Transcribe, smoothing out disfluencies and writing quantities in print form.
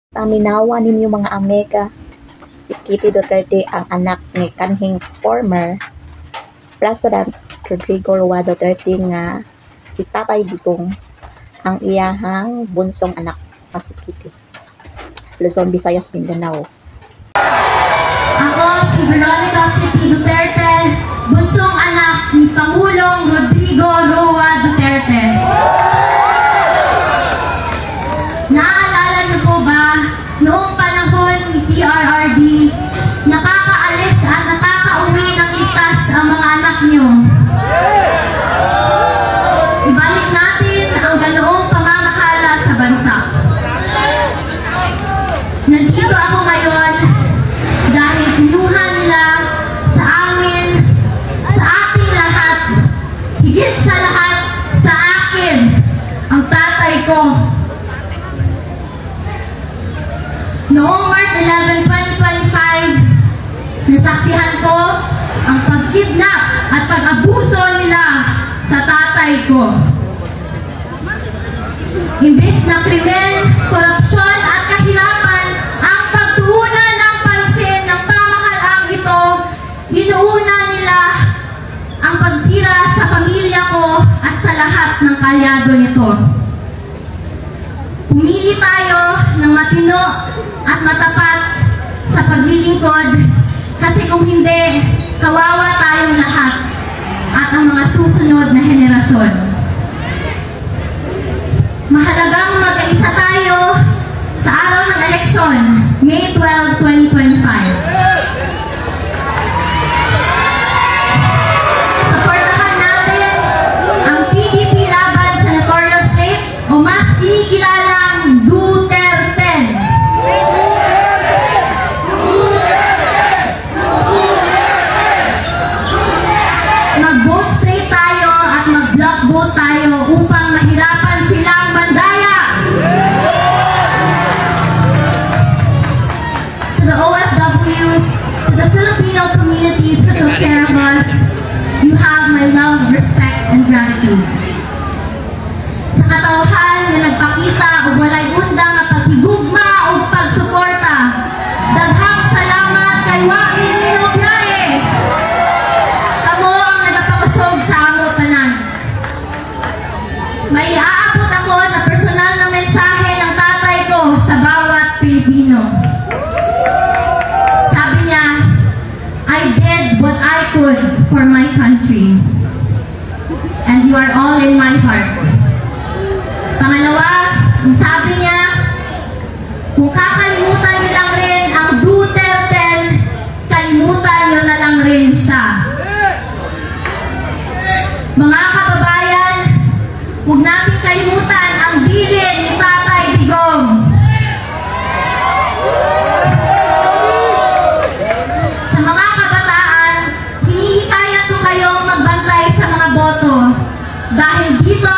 Paminawa ninyo mga Amega, si Kitty Duterte ang anak ni kanhing former President Rodrigo Roa Duterte nga si Tatay Digong ang iyahang bunsong anak nga si Kitty. Luzon, Visayas, Mindanao. Ako si Veronica Kitty Duterte, bunsong anak ni Pangulong Rodrigo Roa Duterte. Naaalala niyo po ba, noong panahon ni PRRD, nakakaalis at nakakauwi ng ligtas ang mga anak niyo? Ibalik natin ang ganoong pamamahala sa bansa. Nandito ako ngayon dahil kinuha nila sa amin, sa ating lahat, higit sa lahat, sa akin, ang tatay ko. Noong March 11, 2025, nasaksihan ko ang pagkidnap at pag-abuso nila sa tatay ko. Imbes na krimen, korupsyon at kahirapan ang pagtuunan ng pansin ng pamahalaang ito, inuuna nila ang pagsira sa pamilya ko at sa lahat ng kalyado nito. Pumili tayo ng matino at matapat sa paglilingkod kasi kung hindi, kawawa tayong lahat at ang mga susunod na henerasyon. Mahalagang magkaisa tayo sa araw ng eleksyon, May 12, 2025. Supportahan natin ang PDP laban sa Senatorial Slate o mas kinikilalang Duterte. Mag-vote straight tayo at mag-block vote tayo upang mahirapan silang mandaya. To the OFWs, to the Filipino communities who took care of us, you have my love, respect, and gratitude. Sa katauhan na nagpakita o walay undang na paghigugma o pagsuporta, daghang salamat kay Joaquin Minobiae. Kamo ang nagapakasog sa amo tanan. May aabot ako na personal na mensahe ng tatay ko sa bawat Pilipino. Sabi niya, I did what I could for my country. And you are all in my heart. Pangalawa, sabi niya, kung kakalimutan niyo lang rin ang Duterte, kalimutan niyo na lang rin siya. Mga kababayan, huwag natin kalimutan ang bilin ni Tatay Digong. Sa mga kabataan, hinihikayat ko kayong magbantay sa mga boto dahil dito